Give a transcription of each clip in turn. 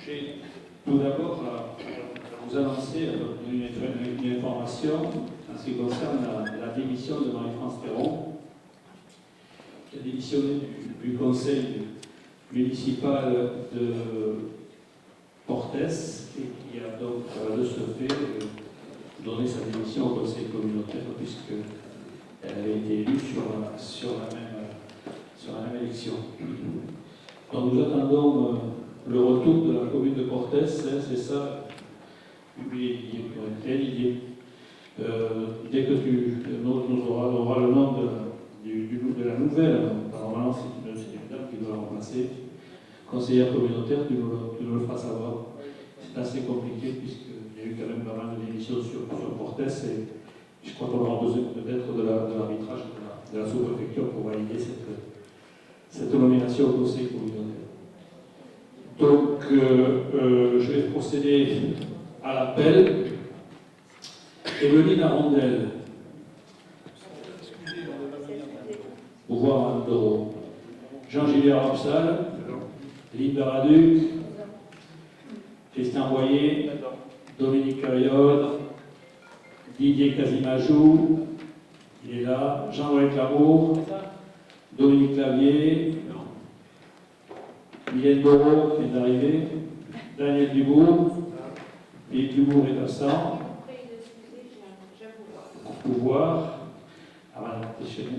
j'ai tout d'abord à vous annoncer une information en ce qui concerne la démission de Marie-France Perron, qui a démissionné du conseil municipal de Portes et qui a donc, de ce fait, donné sa démission au conseil communautaire puisqu'elle avait été élue sur la même élection. Donc nous attendons le retour de la commune de Portes, c'est ça, Didier. Dès que nous aura le nom de la nouvelle, normalement c'est une dame qui doit la remplacer, conseillère communautaire, tu nous le feras savoir. C'est assez compliqué puisqu'il y a eu quand même pas mal de démissions sur Portes et je crois qu'on aura besoin peut-être de l'arbitrage de la sous-préfecture pour valider cette nomination au conseil communautaire. Donc, je vais procéder à l'appel. Evelyne Arondel. Pouvoir à Andorro. Jean-Gilles Rapsal. Linda Raduc. Christian Boyer. Dominique Cariol. Didier Casimajou. Il est là. Jean-Louis Clamour. Dominique Clavier. Mylène Moreau qui est arrivé, Daniel Dubourg, Philippe Dubourg est absent. Pouvoir, Madame Téchéné.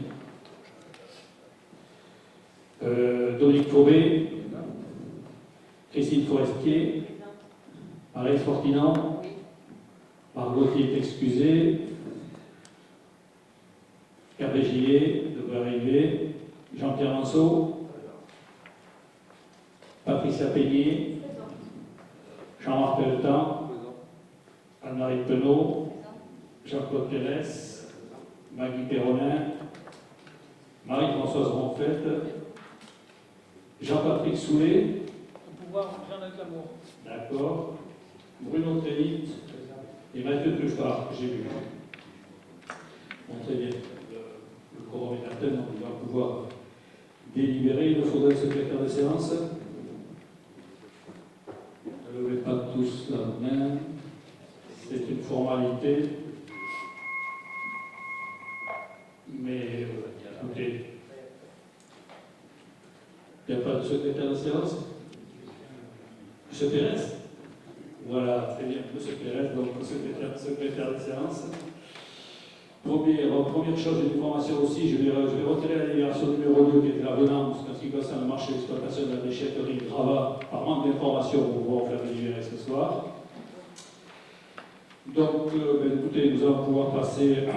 Dominique Faubé, Christine Forestier, Marie Fortinand, Margot est excusée, Hervé Gillet devrait arriver, Jean-Pierre Manceau, Patricia Peigné, Jean-Marc Pelletan, Anne-Marie Penaud, Jean-Claude Pérez, Maggie Perronin, Marie-Françoise Ronfette, Jean-Patrick Soulet. Au pouvoir, Jean-Luc Lamour. D'accord. Bruno Trélit et Mathieu Truffard, que j'ai vu. Bon, très bien. Le quorum est atteint, donc on va pouvoir délibérer. Il nous faudrait le secrétaire de séance. Ne levez pas tous la main. C'est une formalité. Mais écoutez, il n'y a pas de secrétaire de séance. Monsieur Pérez. Voilà, très bien, Monsieur Pérez, donc secrétaire de séance. Première chose, une information aussi, je vais retirer la libération numéro 2 qui était l'avenant en ce qui concerne le marché d'exploitation de la déchetterie Gravat par manque d'informations pour pouvoir faire délibérer ce soir. Donc, écoutez, nous allons pouvoir passer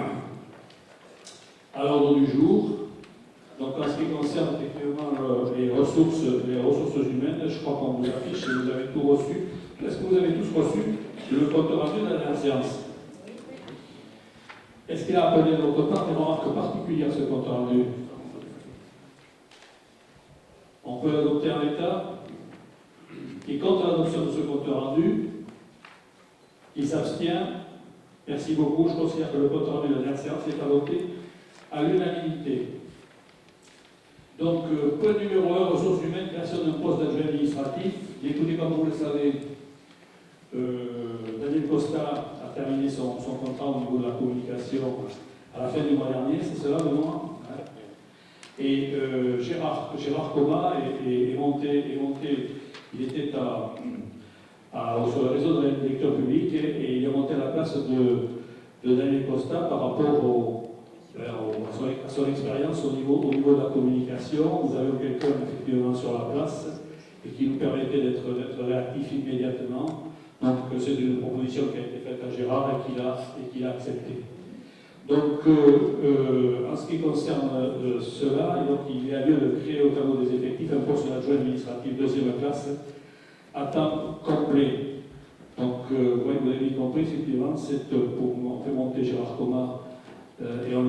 à l'ordre du jour. Donc, en ce qui concerne effectivement les ressources humaines, je crois qu'on vous affiche et vous avez tout reçu. Est-ce que vous avez tous reçu le compte rendu de la dernière séance? Est-ce qu'il a appelé de notre part des remarques particulières ce compte rendu? On peut l'adopter en l'état. Qui compte l'adoption de ce compte rendu? Qui s'abstient? Merci beaucoup. Je considère que le compte rendu de la dernière séance est adopté à l'unanimité. Donc, point numéro 1, ressources humaines, création d'un poste d'adjoint administratif. Écoutez, comme vous le savez, Daniel Costa a terminé son contrat au niveau de la communication à la fin du mois dernier, c'est cela le mois. Et Gérard Coma est monté, il était sur le réseau de la lecture publique et il est monté à la place de Daniel Costa par rapport à son expérience au niveau de la communication. Nous avions quelqu'un effectivement sur la place et qui nous permettait d'être réactif immédiatement. Donc c'est une proposition qui a été faite à Gérard et qu'il a acceptée. Donc en ce qui concerne cela, donc, il y a lieu de créer au tableau des effectifs un poste d'adjoint administratif deuxième classe à temps complet. Donc vous avez bien compris, effectivement, on fait monter Gérard Coma et on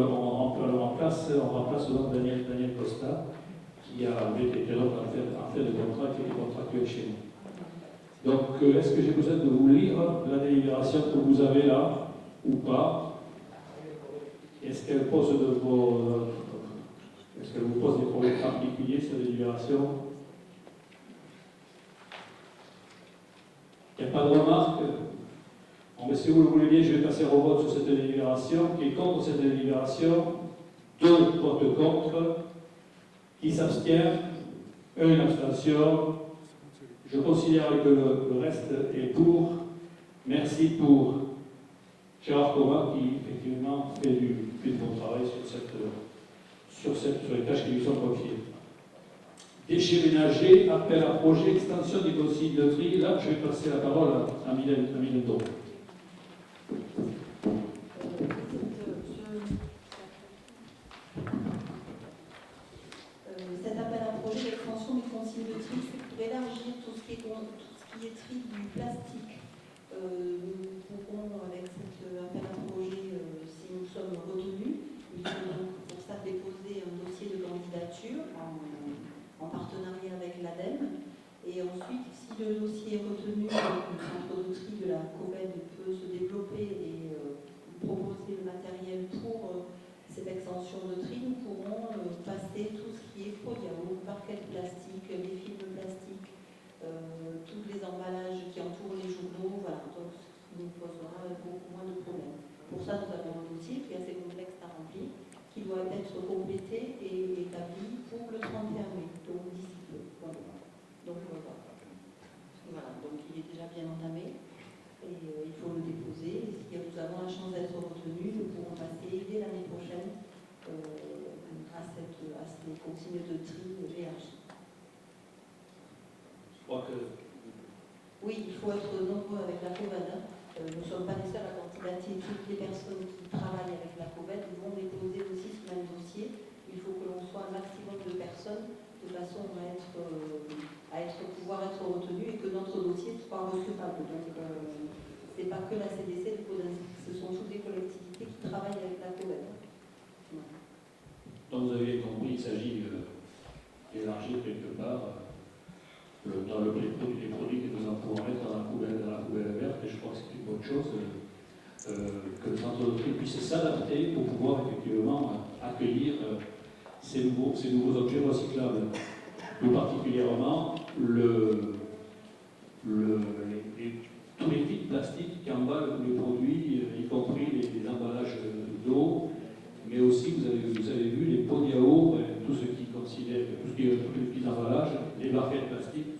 remplace donc Daniel Costa qui avait été en fait de contrat qui est contractuel chez nous. Donc, est-ce que j'ai besoin de vous lire la délibération que vous avez là, ou pas? Est-ce qu'elle vous pose des problèmes particuliers, cette délibération? Il n'y a pas de remarques. Bon, mais si vous le voulez bien, je vais passer au vote sur cette délibération. Qui est contre cette délibération? 2 votent contre. Qui s'abstient? Une abstention. Je considère que le reste est pour. Merci pour Gérard Coma qui, effectivement, fait du bon travail sur les tâches qui lui sont confiées. Déchets ménagers, appel à projet, extension des consignes de tri. Là, je vais passer la parole à Mylène Don. Cet appel à projet d'extension des consignes de tri, c'est pour élargir tout ce qui est tri du plastique. Nous pourrons, avec cet appel à projet, si nous sommes retenus, il faut donc pour ça déposer un dossier de candidature en partenariat avec l'ADEME. Et ensuite, si le dossier est retenu, le centre de tri de la COVED peut se développer et proposer le matériel pour cette extension de tri, nous pourrons passer tout ce qui est polyamide, barquettes plastiques, les films plastiques, tous les emballages qui entourent les journaux, voilà, donc ce qui nous posera beaucoup moins de problèmes. Pour ça, nous avons un dossier qui est assez complexe à remplir, qui doit être complété et établi pour le 31 mai, donc d'ici peu. Voilà. Donc voilà, donc il est déjà bien entamé et il faut le déposer. Et si nous avons la chance d'être retenus, nous pourrons passer dès l'année prochaine à ces consignes de tri élargies. Je crois que... Oui, il faut être nombreux avec la COVED. Nous ne sommes pas les seuls à candidater. Toutes les personnes qui travaillent avec la COVED vont déposer aussi ce même dossier. Il faut que l'on soit un maximum de personnes de façon à pouvoir être retenu et que notre dossier soit recevable. Donc, ce n'est pas que la CDC, ce sont toutes les collectivités qui travaillent avec la COVED. Donc, vous avez compris, il s'agit d'élargir quelque part dans les produits que nous pourrons mettre dans la poubelle verte, et je crois que c'est une bonne chose que le centre de tri puisse s'adapter pour pouvoir effectivement accueillir ces nouveaux objets recyclables. Plus particulièrement tous les fils plastiques qui emballent les produits, y compris les emballages d'eau, mais aussi vous avez vu les pots de yaourt, tout ce qui considère, tous les petits emballages, les barquettes plastiques.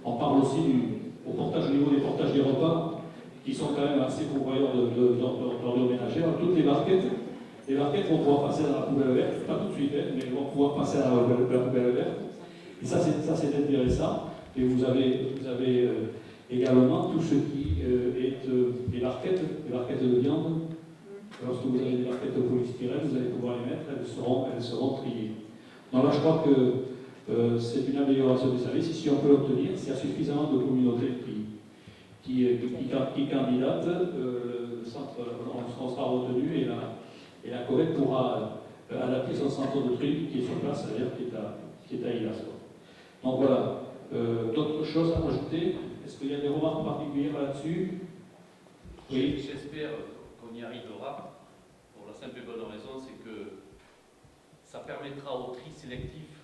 On parle aussi au niveau des portages des repas, qui sont quand même assez pourvoyeurs d'ordures ménagères. Toutes les barquettes vont pouvoir passer dans la poubelle verte, pas tout de suite, mais elles vont pouvoir passer dans la poubelle verte. Et ça c'est intéressant. Et vous avez également tout ce qui est les barquettes de viande. Lorsque vous avez des barquettes de polystyrène, vous allez pouvoir les mettre, elles seront triées. Donc là, je crois que c'est une amélioration du service. Et si on peut l'obtenir, s'il y a suffisamment de communautés qui candidatent, le centre, on sera retenu et la COVED pourra adapter son centre de tri qui est sur place, c'est-à-dire qui est à Illas. Donc voilà. D'autres choses à rajouter? Est-ce qu'il y a des remarques particulières là-dessus? Oui. J'espère qu'on y arrivera, pour la simple et bonne raison, c'est que ça permettra au tri sélectif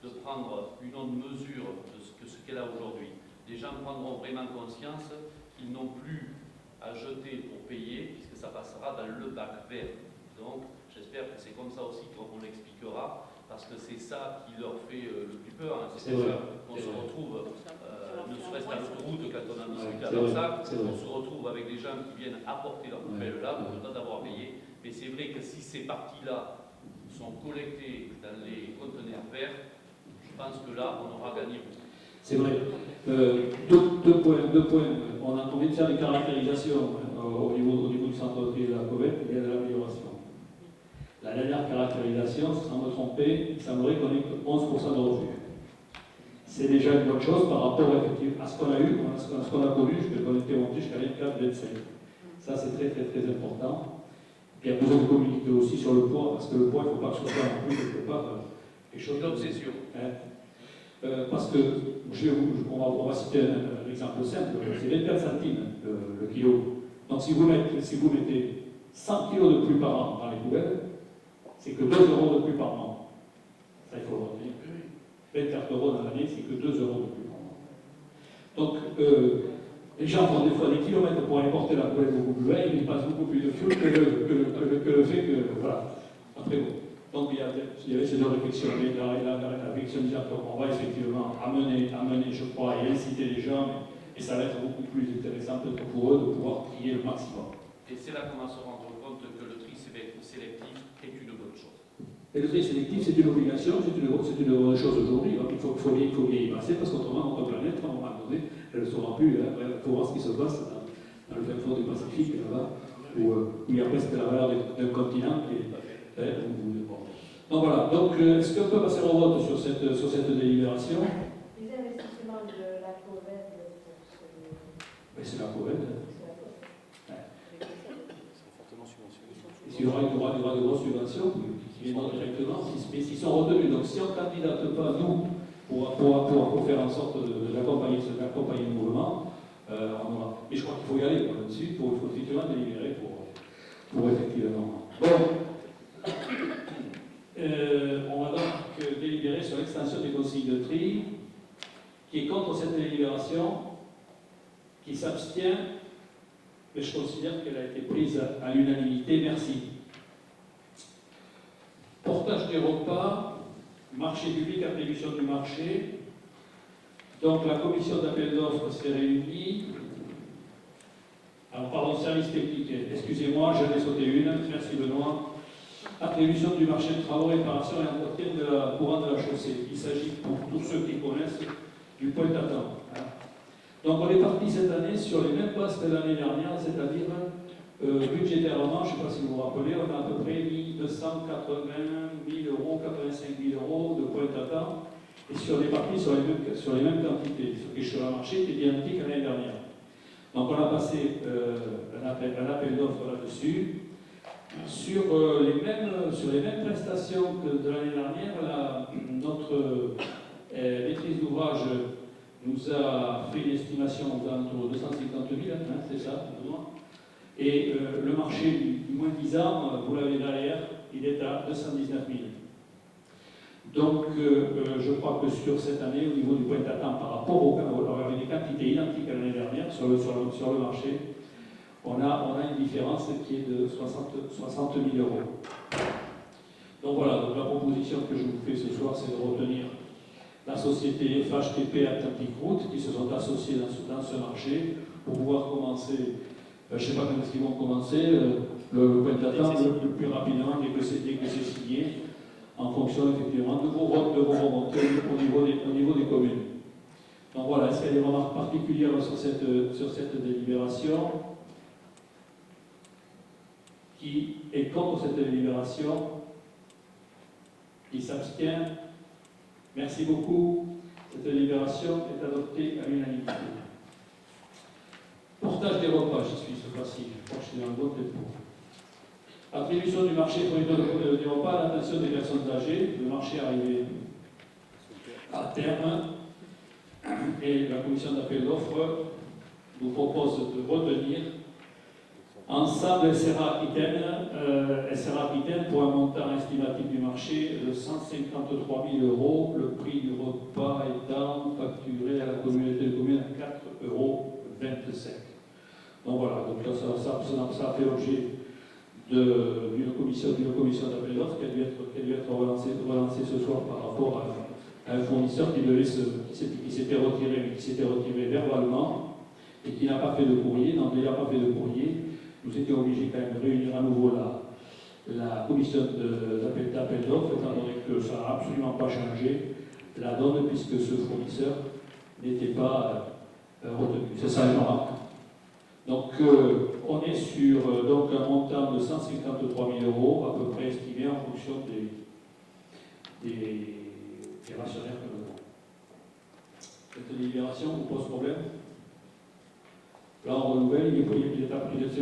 de prendre une autre mesure de ce qu'elle a aujourd'hui. Les gens prendront vraiment conscience qu'ils n'ont plus à jeter pour payer, puisque ça passera dans le bac vert. Donc, j'espère que c'est comme ça aussi qu'on l'expliquera, parce que c'est ça qui leur fait le plus peur. C'est pour ça qu'on se retrouve, ne serait-ce qu'à l'autoroute, quand on a discuté avec ça, on se retrouve avec des gens qui viennent apporter leur poubelle là, pour ne pas d'avoir payé. Mais c'est vrai que si ces parties-là sont collectées dans les conteneurs verts, je pense que là, on aura gagné. C'est vrai. Deux points. On vient de faire des caractérisations au niveau du centre de tri de la COVED, il y a de l'amélioration. La dernière caractérisation, sans me tromper, il semblerait qu'on ait 11% de refus. C'est déjà une bonne chose par rapport à ce qu'on a eu, à ce qu'on a connu, qu'on était monté jusqu'à 24-25. Ça, c'est très, très, très important. Il y a besoin de communiquer aussi sur le poids, parce que le poids, il ne faut pas que ce soit non plus quelque part quelque chose d'obsession. Parce que, on va citer un exemple simple, c'est 24 centimes le kilo. Donc si vous mettez 100 kilos de plus par an dans les poubelles, c'est que 2 euros de plus par an. Ça, il faut le retenir. 24 euros dans l'année, c'est que 2 euros de plus par an. Donc, Les gens font des fois des kilomètres pour aller porter la poubelle beaucoup plus loin, ils passent beaucoup plus de fuel que le fait que. Voilà. Après, bon. Donc il y avait ces deux réflexions. La réflexion disant qu'on va effectivement amener, je crois, et inciter les gens, et ça va être beaucoup plus intéressant peut-être pour eux de pouvoir trier le maximum. Et c'est là qu'on va se rendre compte que le tri sélectif est une bonne chose. Et le tri sélectif, c'est une obligation, c'est une bonne chose aujourd'hui. Il faut bien y passer parce qu'autrement, notre planète, à un moment donné, elle ne sera plus. Il faut voir ce qui se passe dans le fin fond du Pacifique, là-bas, où il y a presque la valeur d'un continent qui est. Donc voilà, donc est-ce qu'on peut passer au vote sur cette délibération? Les investissements de la Covid pour ce... C'est la Covid. C'est Il y aura de grosses subventions qui viendront directement, mais s'ils sont retenus. Donc si on ne candidate pas, nous, pour faire en sorte d'accompagner le mouvement, on aura. Mais je crois qu'il faut y aller là-dessus, il faut effectivement délibérer pour effectivement. Bon. On va donc délibérer sur l'extension des consignes de tri. Qui est contre cette délibération? Qui s'abstient? Mais je considère qu'elle a été prise à l'unanimité. Merci. Portage des repas, marché public, attribution du marché. Donc la commission d'appel d'offres s'est réunie. Alors, pardon, service technique, excusez-moi, j'en ai sauté une. Merci Benoît. Attribution du marché de travaux, réparation et entretien de la couronne de la chaussée. Il s'agit, pour tous ceux qui connaissent, du Pointe-à-Temps. Donc on est parti cette année sur les mêmes bases que l'année dernière, c'est-à-dire budgétairement, je ne sais pas si vous vous rappelez, on a à peu près mis 280 000 euros, 85 000 euros de Pointe-à-Temps, et sur les parties sur les mêmes quantités, ce qui est sur le marché qui est identique à l'année dernière. Donc on a passé un appel d'offres là-dessus. Sur les mêmes prestations que de l'année dernière, notre maîtrise d'ouvrage nous a fait une estimation d'entre 250 000, c'est ça, et le marché du moins 10 ans, vous l'avez derrière, il est à 219 000. Donc je crois que sur cette année, au niveau du Pointe-à-Temps, par rapport avec des quantités identiques à l'année dernière sur le marché, on a une différence qui est de 60 000 euros. Donc voilà, donc la proposition que je vous fais ce soir, c'est de retenir la société FHTP Atlantic Route qui se sont associés dans ce marché pour pouvoir commencer, je ne sais pas quand est-ce qu'ils vont commencer, le Pointe-à-Temps le plus rapidement dès que c'est signé, en fonction effectivement de vos remontées au niveau des communes. Donc voilà, est-ce qu'il y a des remarques particulières sur cette délibération? Qui est contre cette délibération? Qui s'abstient? Merci beaucoup. Cette délibération est adoptée à l'unanimité. Portage des repas, j'y suis ce fois-ci. Je crois que je suis dans le bon tempo. Attribution du marché pour des repas à l'attention des personnes âgées. Le marché est arrivé à terme. Et la commission d'appel d'offres nous propose de retenir Ensemble SRA Aquitaine pour un montant estimatif du marché de 153 000 euros, le prix du repas étant facturé à la communauté de communes à 4,25 €. Donc voilà, donc là, ça a fait l'objet d'une commission d'appel d'offres qui a dû être relancée ce soir par rapport à un fournisseur qui s'était retiré verbalement et qui n'a pas fait de courrier. Donc il n'a pas fait de courrier. Nous étions obligés quand même de réunir à nouveau la commission d'appel d'offres, étant donné que ça n'a absolument pas changé la donne, puisque ce fournisseur n'était pas retenu. C'est ça une remarque. Donc on est sur un montant de 153 000 euros, à peu près estimé en fonction des rationnaires que nous avons. Cette délibération vous pose problème? Là, on renouvelle, il est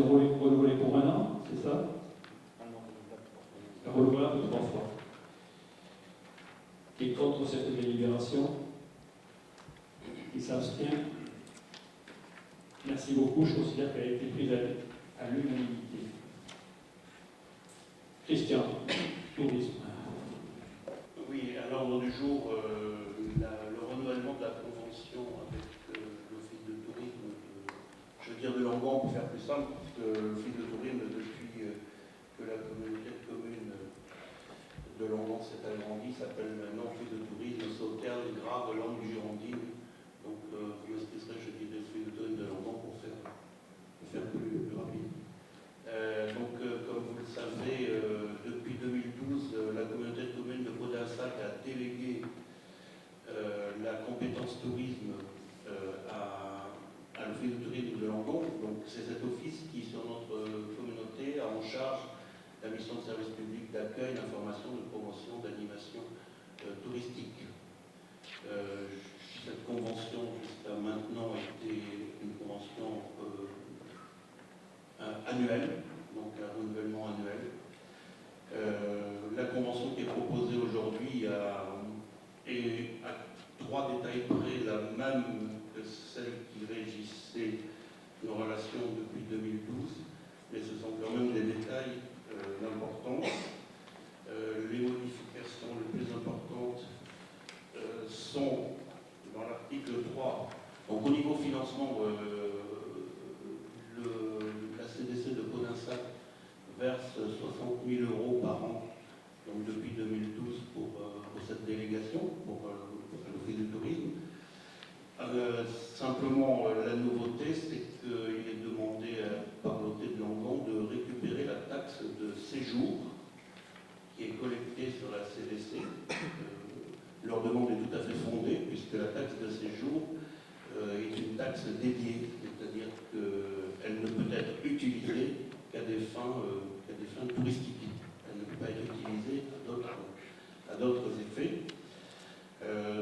renouvelé pour 1 an, c'est ça? Renouvelable 3 fois. Qui est contre cette délibération? Qui s'abstient? Merci beaucoup, je considère qu'elle a été prise à l'unanimité. Christian, tourisme. Oui, à l'ordre du jour, le renouvellement de la convention avec l'Office de tourisme Langon, pour faire plus simple, parce que l'Office de tourisme, depuis que la communauté de communes de Langon s'est agrandie, s'appelle maintenant Office de tourisme Sauternes, Graves, Langue, Girondine. Donc, vous m'excuserez, je dis l'Office de tourisme de Langon pour faire plus rapide. Comme vous le savez, depuis 2012, la communauté de communes de Podensac a délégué la compétence tourisme à l'Office de tourisme de Langon. Donc c'est cet office qui, sur notre communauté, a en charge la mission de service public d'accueil, d'information, de promotion, d'animation touristique. Cette convention, jusqu'à maintenant, était une convention annuelle, donc un renouvellement annuel. La convention qui est proposée aujourd'hui est à 3 détails près la même que celle qui régissait nos relations depuis 2012, mais ce sont quand même des détails d'importance. Les modifications les plus importantes sont dans l'article 3. Donc au niveau financement, la CDC de Podensac verse 60 000 € par an, donc depuis 2012 pour cette délégation, pour l'Office du tourisme. Simplement, la nouveauté, c'est qu'il est demandé par l'hôtel de Langon de récupérer la taxe de séjour qui est collectée sur la CDC. Leur demande est tout à fait fondée, puisque la taxe de séjour est une taxe dédiée, c'est-à-dire qu'elle ne peut être utilisée qu'à des fins touristiques. Elle ne peut pas être utilisée à d'autres effets.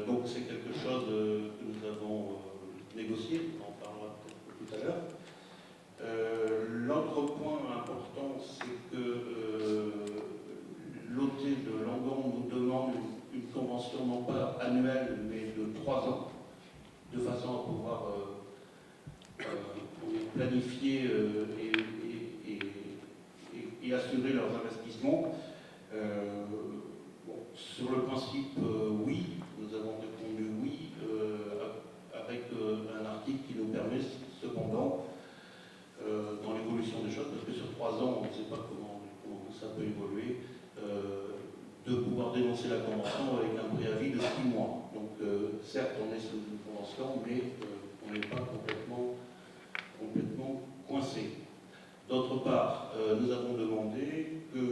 Donc c'est quelque chose que nous avons négocié, on en parlera peut-être tout à l'heure. L'autre point important, c'est que l'hôtel de Langon nous demande une convention non pas annuelle, mais de 3 ans, de façon à pouvoir planifier et assurer leurs investissements. Sur le principe, oui, nous avons répondu oui, avec un article qui nous permet cependant, dans l'évolution des choses, parce que sur 3 ans, on ne sait pas comment ça peut évoluer, de pouvoir dénoncer la convention avec un préavis de 6 mois. Donc certes, on est sous une convention, mais on n'est pas complètement coincé. D'autre part, nous avons demandé que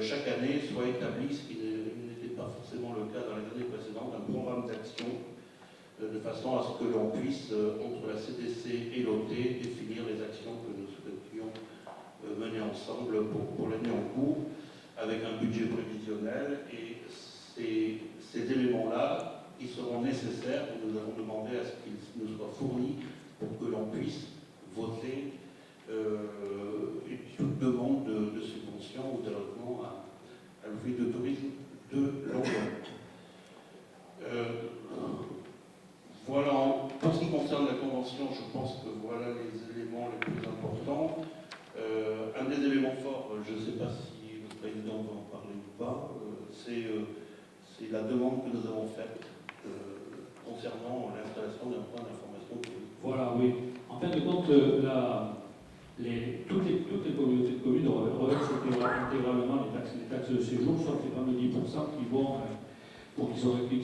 chaque année soit établi, ce qui n'était pas forcément le cas dans les années précédentes, un programme d'action de façon à ce que l'on puisse, entre la CDC et l'OT, définir les actions que nous souhaitions mener ensemble pour l'année en cours, avec un budget prévisionnel. Et ces éléments-là, qui seront nécessaires, nous avons demandé à ce qu'ils nous soient fournis pour que l'on puisse voter toute demande de subvention ou d'allotement à l'Office de tourisme de Langon. Voilà, pour ce qui concerne la convention, je pense que voilà les éléments les plus importants. Un des éléments forts, je ne sais pas si le président va en parler ou pas, c'est la demande que nous avons faite concernant l'installation d'un point d'information touristique. Voilà, oui. En fin de compte, toutes les communautés de communes reversent intégralement les taxes de séjour, sauf les fameux 10% qui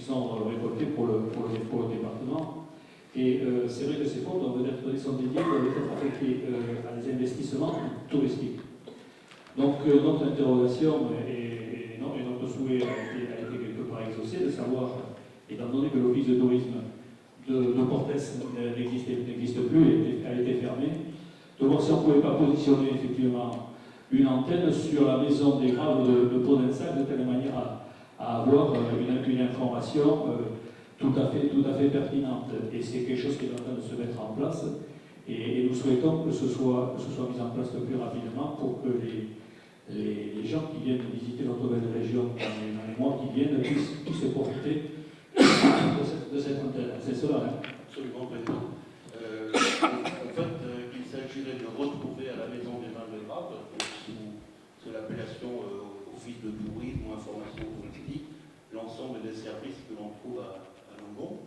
sont récoltés pour le département. Et c'est vrai que ces fonds doivent sont dédiés, doivent être affectés à des investissements touristiques. Donc notre interrogation et notre souhait a été quelque part exaucé, de savoir, étant donné que l'office de tourisme de Portes n'existe plus, a été fermé, de voir si on ne pouvait pas positionner effectivement une antenne sur la maison des Graves de Podensac, de telle manière à avoir une information tout à fait pertinente. Et c'est quelque chose qui est en train de se mettre en place. Et nous souhaitons que ce soit mis en place le plus rapidement pour que les gens qui viennent visiter notre belle région dans les mois qui viennent puissent profiter de cette antenne. C'est cela, hein. Absolument, président. En fait, il s'agirait de retrouver à la maison des Vins de Graves, sous l'appellation Office de tourisme ou information touristique, l'ensemble des services que l'on trouve à Langon.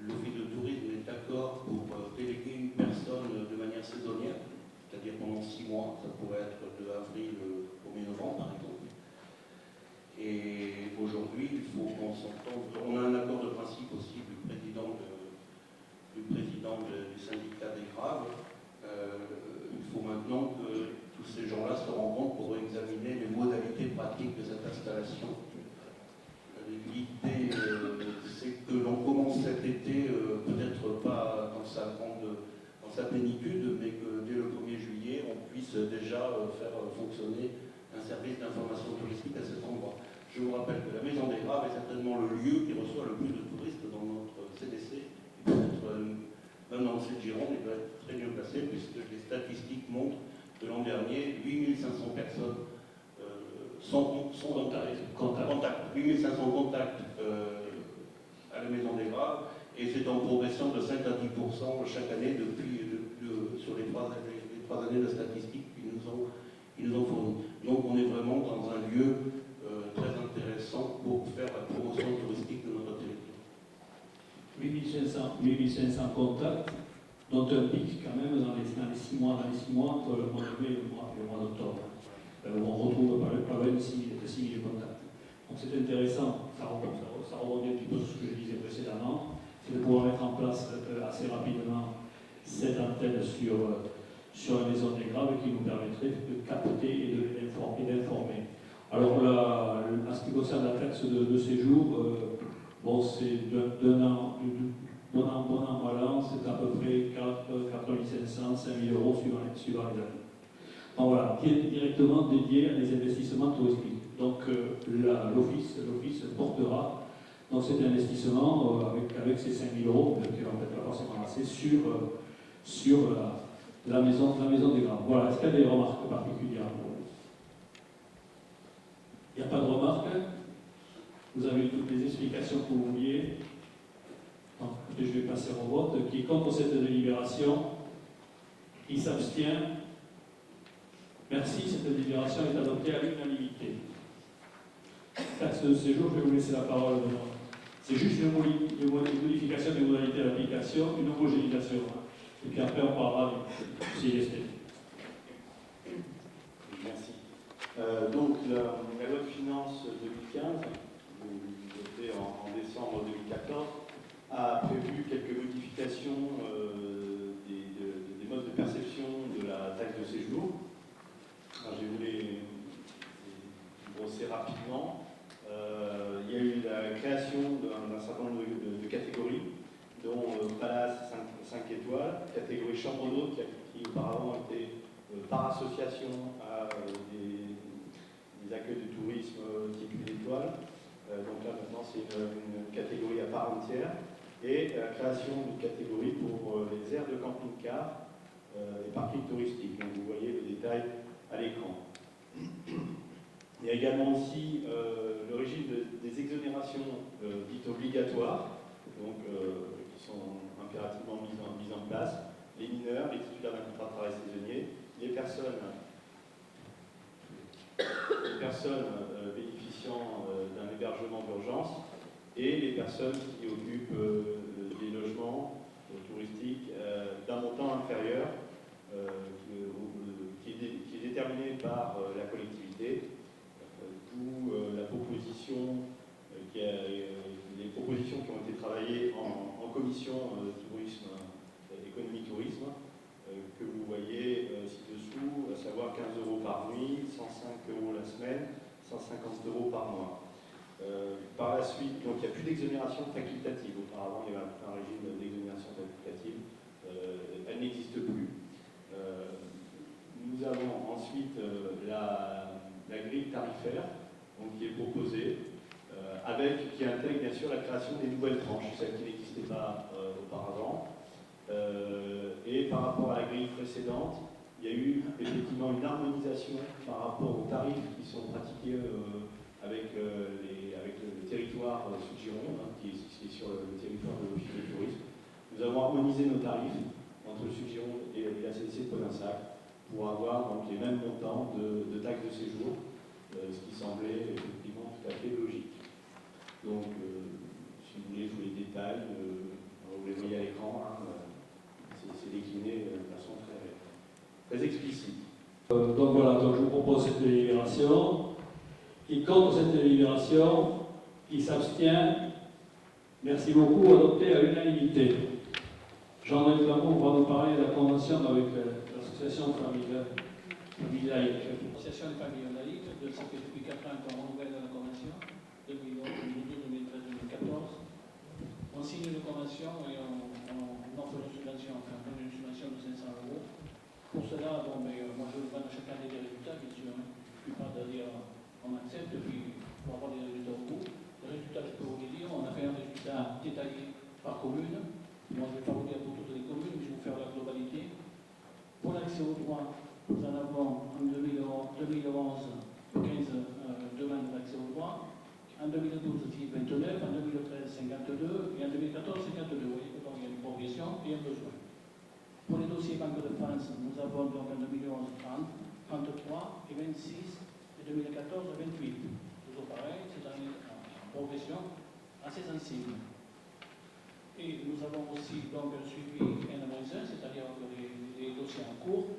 L'Office de tourisme est d'accord pour déléguer président du syndicat des Graves, il faut maintenant que tous ces gens-là se rencontrent pour examiner les modalités pratiques de cette installation. L'idée, c'est que l'on commence cet été, peut-être pas dans sa plénitude, mais que dès le 1er juillet, on puisse déjà faire fonctionner un service d'information touristique à cet endroit. Je vous rappelle que la Maison des Graves est certainement le lieu qui reçoit le plus de touristes dans notre CDC, et peut-être même dans le Sud-Gironde, il doit être très bien placé, puisque les statistiques montrent que l'an dernier, 8500 personnes sont en contact. 8500 contacts à la Maison des Graves, et c'est en progression de 5 à 10% chaque année sur les 3 années de statistiques qu'ils nous ont fournies. Donc on est vraiment dans un lieu très intéressant pour faire la promotion touristique de notre territoire. 8500 contacts, dont un pic quand même dans les 6 mois entre le mois de mai et le mois d'octobre, où on retrouve pas loin de 6 000 contacts. Donc c'est intéressant, ça rebondit un petit peu sur ce que je disais précédemment, c'est de pouvoir mettre en place assez rapidement cette antenne sur la Maison des Graves qui nous permettrait de capter et d'informer. Alors là, en ce qui concerne la taxe de séjour, bon, c'est d'un an, bon an, mal an, c'est à peu près 4 500, 5 000 euros suivant les années. Donc voilà, qui est directement dédié à des investissements touristiques. Donc l'Office portera donc cet investissement avec ces 5 000 euros, qui vont peut-être pas forcément assez, sur la maison des Graves. Voilà, est-ce qu'il y a des remarques particulières? Il n'y a pas de remarques? Vous avez eu toutes les explications que vous vouliez. Donc, je vais passer au vote. Qui est contre cette délibération? Qui s'abstient? Merci, cette délibération est adoptée à l'unanimité. Taxe de séjour, je vais vous laisser la parole. C'est juste une modification des modalités d'application, une homogénéisation. Et puis après, on parlera du CIST. Merci. Donc, la loi de finances 2015, votée en décembre 2014, a prévu quelques modifications des modes de perception de la taxe de séjour. Alors, je vais vous les brosser rapidement. Il y a eu la création d'un certain nombre de catégories, dont Palace 5 étoiles, catégorie chambre d'hôte qui auparavant était par association à des accueils de tourisme type une étoile. Donc là maintenant c'est une catégorie à part entière. Et la création d'une catégorie pour les aires de camping-car et parkings touristiques. Donc vous voyez le détail à l'écran. Il y a également aussi le régime des exonérations dites obligatoires, donc qui sont impérativement mises en place. Les mineurs, les titulaires d'un contrat de travail saisonnier, les personnes bénéficiant d'un hébergement d'urgence et les personnes qui occupent des logements touristiques d'un montant inférieur qui est déterminé par la collectivité. D'où la proposition, les propositions qui ont été travaillées en commission tourisme, économie-tourisme, que vous voyez ci-dessous, à savoir 15 € par nuit, 105 € la semaine, 150 € par mois. Par la suite, donc il n'y a plus d'exonération facultative. Auparavant, il y avait un régime d'exonération facultative. Elle n'existe plus. Nous avons ensuite la grille tarifaire donc, qui est proposée, qui intègre bien sûr la création des nouvelles tranches, celles qui n'existaient pas auparavant. Et par rapport à la grille précédente, il y a eu effectivement une harmonisation par rapport aux tarifs qui sont pratiqués avec le territoire Sud-Gironde, qui est sur le territoire de l'Office de tourisme. Nous avons harmonisé nos tarifs entre le Sud-Gironde et la CDC de Podensac pour avoir donc, les mêmes montants de taxes de séjour, ce qui semblait effectivement tout à fait logique. Donc, si vous voulez, je vous les détaille, vous les voyez à l'écran, c'est décliné de façon très explicite. Donc voilà, donc je vous propose cette délibération. Qui contre cette délibération, qui s'abstient, merci beaucoup, adopté à l'unanimité. Jean-Noël Clamont va nous parler de la convention avec l'association familiale. L'association des familles laïques, ça fait depuis 4 ans qu'on renouvelle la convention, 2011, 2012, 2013, 2014. On signe une convention et on offre une subvention, enfin une subvention de 500 €. Pour cela, bon, moi je demande à chaque année des résultats, bien sûr. Hein. Je ne suis pas de dire on accepte, puis pour avoir des résultats au bout. Les résultats, je peux vous les dire, on a fait un résultat détaillé par commune. Moi, je ne vais pas vous dire pour toutes les communes, mais je vais vous faire la globalité. Pour l'accès au droit, nous en avons en 2011 15 demandes d'accès au droit, en 2012 29, en 2013 52 et en 2014 52. Vous voyez qu'il y a une progression et un besoin. Pour les dossiers Banque de France, nous avons donc en 2011 30, 33 et 26 et 2014 28. Toujours pareil, c'est une progression assez sensible. Et nous avons aussi donc un suivi N-1, c'est-à-dire les dossiers en cours.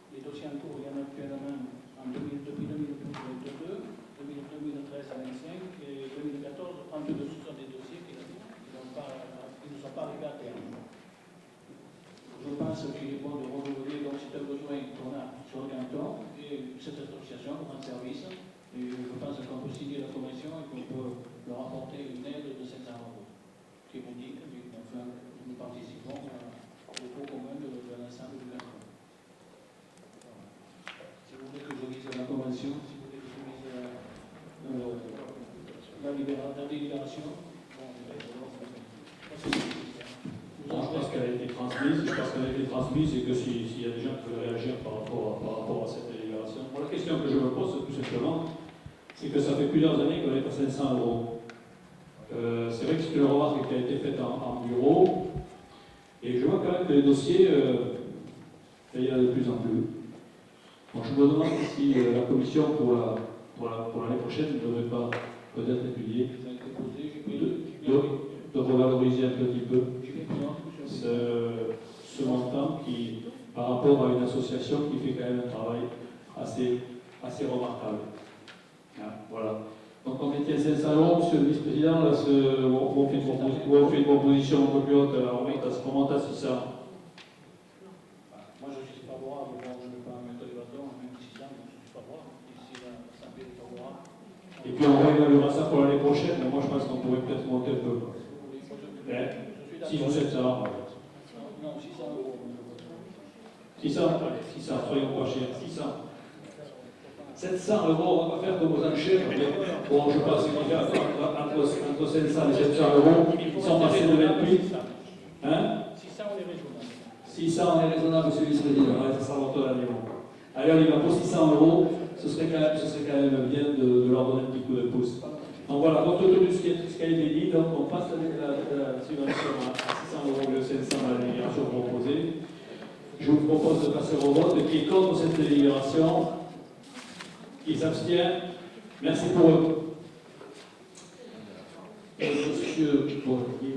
Les dossiers en cours, il y en a actuellement depuis 2012 22, 2013 à 25 et 2014 32. Ce sont des dossiers qui ne sont pas arrivés à terme. Je pense qu'il est bon de renouveler, donc c'est un besoin qu'on a sur le canton et cette association rend service. Et je pense qu'on peut signer la convention et qu'on peut leur apporter une aide de 700 €, qui est modique, mais enfin, nous participons au cours commun de l'ensemble du canton. Si vous voulez que je lise la convention, si vous voulez que je lise la délibération, Bon, je pense qu'elle a été transmise, et que s'il y a des gens qui veulent réagir par rapport à cette délibération. Moi, la question que je me pose, tout simplement, c'est que ça fait plusieurs années qu'on est à 500 €. C'est vrai que c'est une remarque qui a été faite en bureau, et je vois quand même que les dossiers, il y en a de plus en plus. Bon, je me demande si la commission pour l'année prochaine ne devrait pas peut-être étudier de revaloriser un petit peu ce montant qui, par rapport à une association qui fait quand même un travail assez remarquable. Voilà. Donc on détient 500 €, monsieur le vice-président, là, on fait une proposition un peu plus haute, on remonte à 600. Moi je suis favorable, je ne vais pas mettre les bâtons, même 600, je suis favorable. Si l'Assemblée est favorable. Et puis on réévaluera ça pour l'année prochaine, mais moi je pense qu'on pourrait peut-être monter un peu. 6 ou 700. Non, 600 €. 600, soyons pas chers, 600. 700 € on va faire comme aux enchères. Bon, je pense qu'il va faire entre 500 et 700 €. Ils sont passés de 28. Hein? 600 on est raisonnable. 600 on est raisonnable, monsieur le vice-président. Ça sera votre année. Allez, on y va pour 600 €. Ce serait quand même bien de leur donner un petit coup de pouce. Donc voilà, compte tenu de ce qui a été dit, donc on passe la subvention à 600 € au lieu de 500 à la délibération proposée. Je vous propose de passer au vote. Qui est contre cette délibération? Qui s'abstient? Merci pour eux. Et monsieur Bourdier,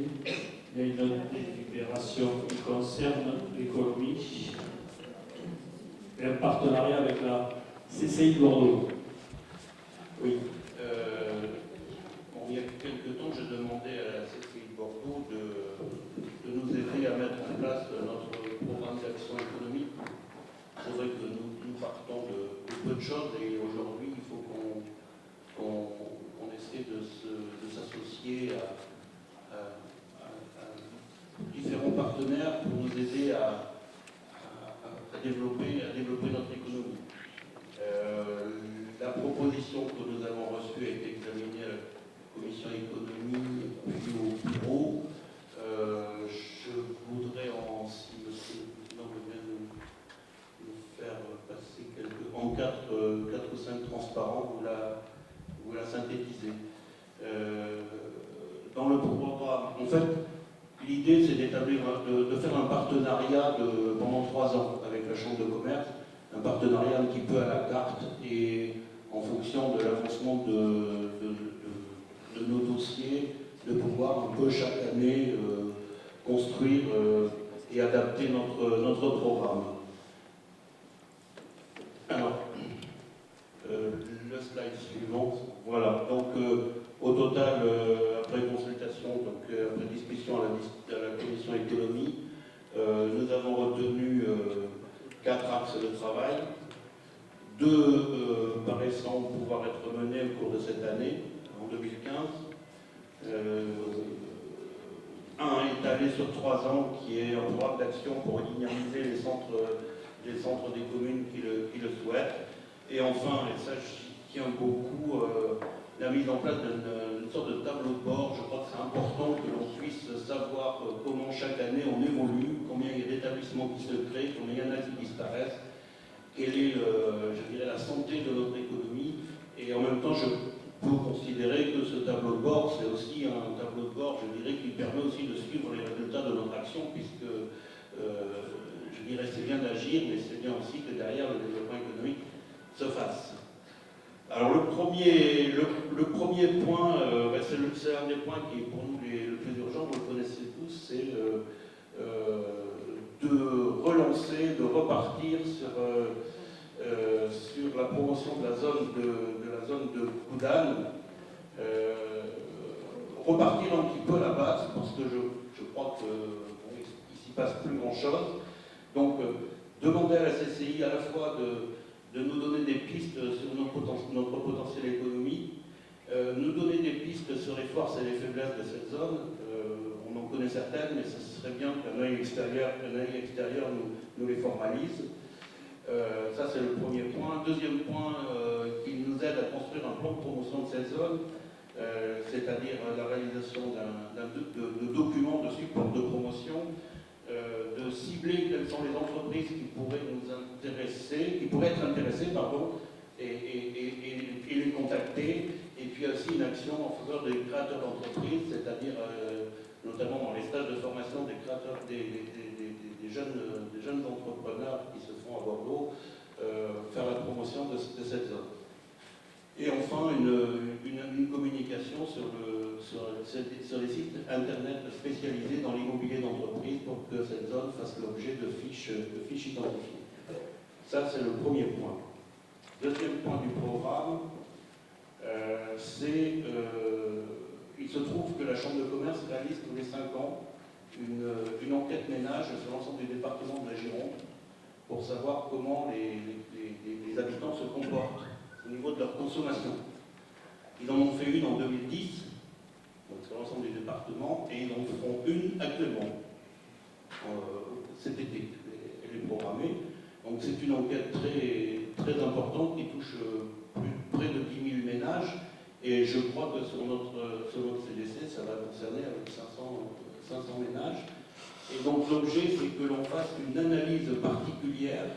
il y a une autre délibération qui concerne l'économie et un partenariat avec la CCI de Bordeaux. Oui. Il y a quelques temps, j'ai demandé à la CCI de Bordeaux de nous aider à mettre en place notre programme d'action économique. C'est vrai que nous partons de peu de choses et aujourd'hui, il faut qu'on essaie de s'associer à différents partenaires pour nous aider à développer notre économie. La proposition que nous avons reçue a été examinée à la commission économie puis au bureau. Je voudrais, si monsieur le président veut bien nous faire passer en 4 ou 5 transparents, vous la synthétiser. Dans le programme, en fait, l'idée c'est de faire un partenariat pendant 3 ans avec la Chambre de commerce, un partenariat un petit peu à la carte et en fonction de l'avancement de nos dossiers, de pouvoir un peu chaque année construire et adapter notre programme. Alors, le slide suivant, voilà. Donc, au total, après consultation, donc après discussion à la commission économie, 2 paraissant pouvoir être menés au cours de cette année, en 2015. Un étalé sur 3 ans qui est un programme d'action pour dynamiser les centres des communes qui le souhaitent. Et enfin, et ça j'y tiens beaucoup, la mise en place d'une sorte de tableau de bord. Je crois que c'est important que l'on puisse savoir comment chaque année on évolue, combien il y a d'établissements qui se créent, combien il y en a qui disparaissent, quelle est, je dirais, la santé de notre économie. Et en même temps, je peux considérer que ce tableau de bord, c'est aussi un tableau de bord, je dirais, qui permet aussi de suivre les résultats de notre action, puisque, je dirais, c'est bien d'agir, mais c'est bien aussi que derrière le développement économique se fasse. Alors le premier point, c'est un des points qui est pour nous le plus urgent, vous le connaissez tous, c'est de relancer, de repartir sur la promotion de la zone de Koudan, repartir un petit peu à la base, parce que je crois qu'il ne s'y passe plus grand-chose. Donc demander à la CCI à la fois de nous donner des pistes sur notre potentiel économique, nous donner des pistes sur les forces et les faiblesses de cette zone. On en connaît certaines, mais ce serait bien qu'un œil extérieur nous les formalise. Ça, c'est le premier point. Deuxième point, qui nous aide à construire un plan de promotion de cette zone, c'est-à-dire la réalisation de documents, de supports de promotion, de cibler quelles sont les entreprises qui pourraient nous intéresser, qui pourraient être intéressées, et les contacter. Et puis aussi une action en faveur des créateurs d'entreprises, c'est-à-dire notamment dans les stages de formation des créateurs, des jeunes entrepreneurs qui se font à Bordeaux, faire la promotion de cette zone. Et enfin, une communication sur les sites internet spécialisés dans l'immobilier d'entreprise pour que cette zone fasse l'objet de fiches identifiées. Ça, c'est le premier point. Deuxième point du programme, il se trouve que la Chambre de commerce réalise tous les 5 ans une enquête ménage sur l'ensemble des départements de la Gironde pour savoir comment les habitants se comportent au niveau de leur consommation. Ils en ont fait une en 2010, donc sur l'ensemble des départements, et ils en feront une actuellement, cet été. Elle est programmée. Donc c'est une enquête très, très importante qui touche près de 10 000 ménages, et je crois que sur notre CDC, ça va concerner avec 500 ménages. Et donc l'objet, c'est que l'on fasse une analyse particulière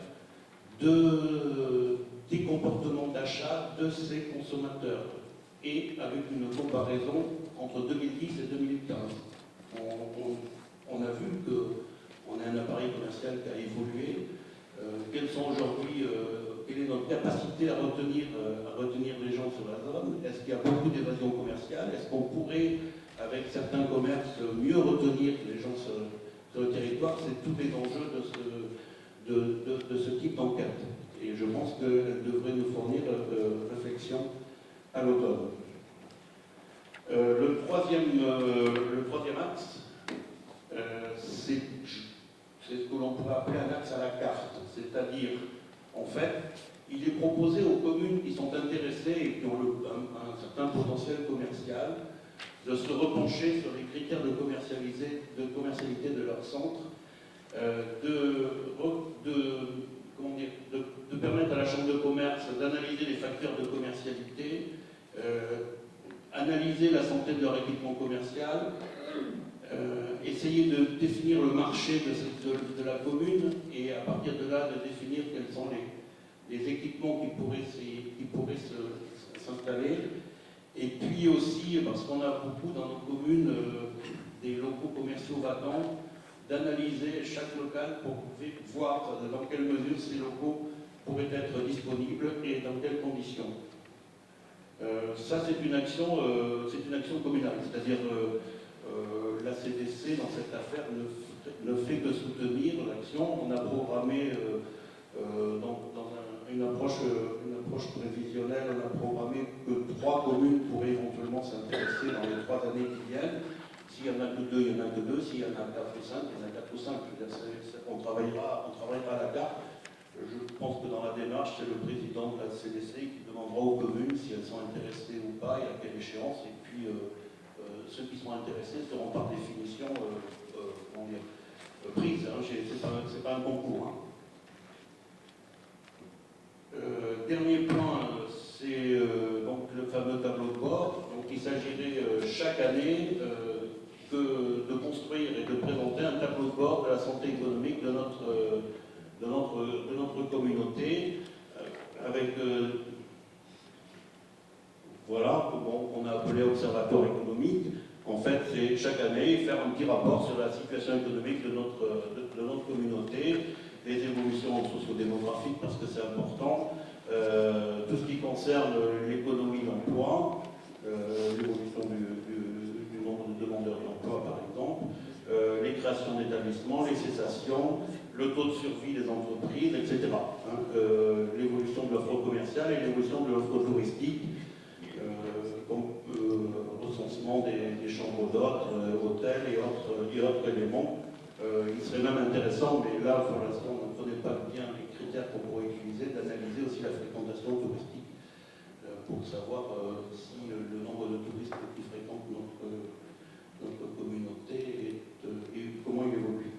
des comportements d'achat de ces consommateurs, et avec une comparaison entre 2010 et 2015. On a vu qu'on a un appareil commercial qui a évolué. Quelles sont aujourd'hui, quelle est notre capacité à retenir les gens sur la zone? Est-ce qu'il y a beaucoup d'évasion commerciale? Est-ce qu'on pourrait, avec certains commerces, mieux retenir les gens sur le territoire? C'est tous les enjeux de ce type d'enquête. Et je pense qu'elle devrait nous fournir réflexion à l'automne. Le troisième axe, c'est ce que l'on pourrait appeler un axe à la carte. C'est-à-dire, en fait, il est proposé aux communes qui sont intéressées et qui ont un certain potentiel commercial de se repencher sur les critères de commercialité de leur centre, de permettre à la Chambre de commerce d'analyser les facteurs de commercialité, analyser la santé de leur équipement commercial, essayer de définir le marché de la commune, et à partir de là de définir quels sont les équipements qui pourraient s'installer. Et puis aussi, parce qu'on a beaucoup dans nos communes des locaux commerciaux vacants, d'analyser chaque local pour voir dans quelle mesure ces locaux pourraient être disponibles et dans quelles conditions. Ça, c'est une action communale, c'est-à-dire la CDC dans cette affaire ne fait que soutenir l'action. On a programmé dans une approche prévisionnelle, on a programmé que 3 communes pourraient éventuellement s'intéresser dans les 3 années qui viennent. S'il y en a que 2, il y en a que 2. S'il y en a 4 ou 5, il y en a 4 ou 5. On travaillera à la carte. Je pense que dans la démarche, c'est le président de la CDC qui demandera aux communes si elles sont intéressées ou pas et à quelle échéance. Et puis, ceux qui sont intéressés seront par définition prises. Hein. C'est pas un concours. Hein. Dernier point, c'est donc le fameux tableau de bord. Donc, il s'agirait chaque année de construire et de présenter un tableau de bord de la santé économique de notre communauté, avec voilà, on a appelé observatoire économique. En fait, c'est chaque année faire un petit rapport sur la situation économique de notre communauté, les évolutions sociodémographiques, parce que c'est important, tout ce qui concerne l'économie d'emploi, l'évolution du nombre de demandeurs d'emploi, par exemple, les créations d'établissements, les cessations, le taux de survie des entreprises, etc. Hein, l'évolution de l'offre commerciale et l'évolution de l'offre touristique, recensement des chambres d'hôtes, hôtels et autres éléments. Il serait même intéressant, mais là, pour l'instant, on ne connaît pas bien les critères qu'on pourrait utiliser, d'analyser aussi la fréquentation touristique pour savoir si le nombre de touristes qui fréquentent notre communauté et comment il évolue.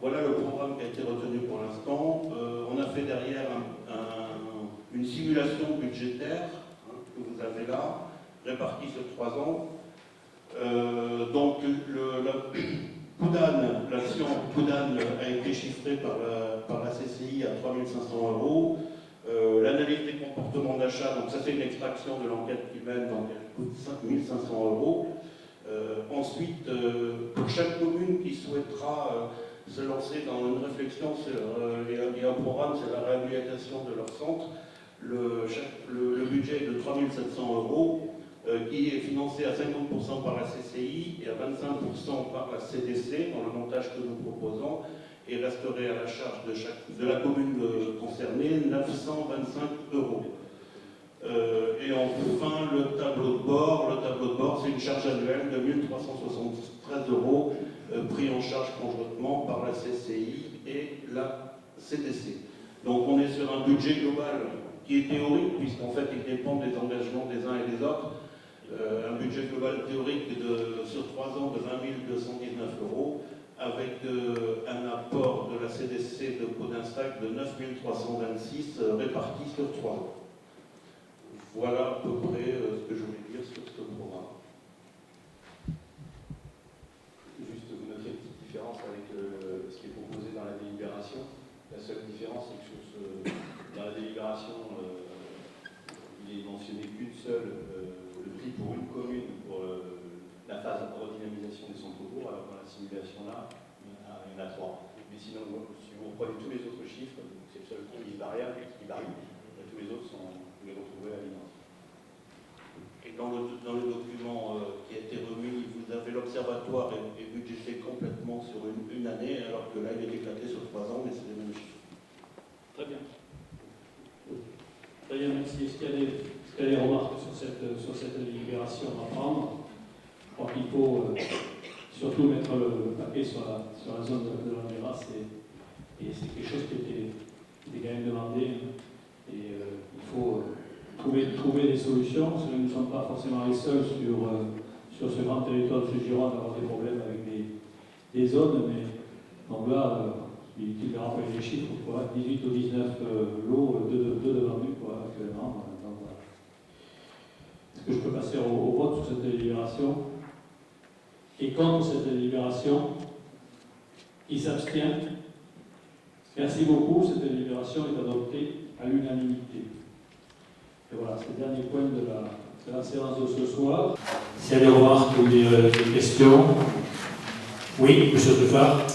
Voilà le programme qui a été retenu pour l'instant. On a fait derrière une simulation budgétaire que vous avez là, répartie sur 3 ans. Donc l'action POUDAN a été chiffrée par la CCI à 3 500 €. L'analyse des comportements d'achat, donc ça c'est une extraction de l'enquête qui mène, donc elle coûte 5 500 €. Ensuite, pour chaque commune qui souhaitera se lancer dans une réflexion et un programme sur la réhabilitation de leur centre, le budget est de 3 700 €, qui est financé à 50% par la CCI et à 25% par la CDC dans le montage que nous proposons, et resterait à la charge de la commune concernée 925 €. Et enfin, le tableau de bord. Le tableau de bord, c'est une charge annuelle de 1 373 € pris en charge conjointement par la CCI et la CDC. Donc on est sur un budget global qui est théorique, puisqu'en fait il dépend des engagements des uns et des autres. Un budget global théorique sur 3 ans de 20 219 €, avec un apport de la CDC de Podinstac de 9 326 répartis sur 3 ans. Voilà à peu près ce que je voulais dire sur ce programme. Juste vous notez une petite différence avec ce qui est proposé dans la délibération. La seule différence, c'est que dans la délibération, il est mentionné qu'une seule, le prix pour une commune pour la phase de redynamisation des centres-bourgs, alors dans la simulation là, il y en a 3. Mais sinon, si vous reprenez tous les autres chiffres, c'est le seul point qui est variable et qui varie. Tous les autres vous les retrouvez à l'identique. Et dans le document qui a été remis, vous avez l'observatoire est budgété complètement sur une année, alors que là, il est éclaté sur 3 ans, mais c'est les mêmes chiffres. Très bien. Très bien, merci. Est-ce qu'il y a des remarques sur cette délibération à prendre? Je crois qu'il faut surtout mettre le paquet sur la zone de la terrasse, et c'est quelque chose qui était quand même demandé. Et il faut trouver des solutions, parce que nous ne sommes pas forcément les seuls sur ce grand territoire de ce Gironde à avoir des problèmes avec des zones, mais donc là, il est utile de rappeler les chiffres, quoi, 18 ou 19 lots, deux devant nous, quoi, actuellement. Donc, voilà. Est-ce que je peux passer au vote sur cette délibération? Et contre cette délibération? Qui s'abstient? Merci beaucoup, cette délibération est adoptée à l'unanimité. Et voilà, c'est le dernier point de la séance de ce soir. S'il y a des remarques ou des questions. Oui, monsieur Truffard.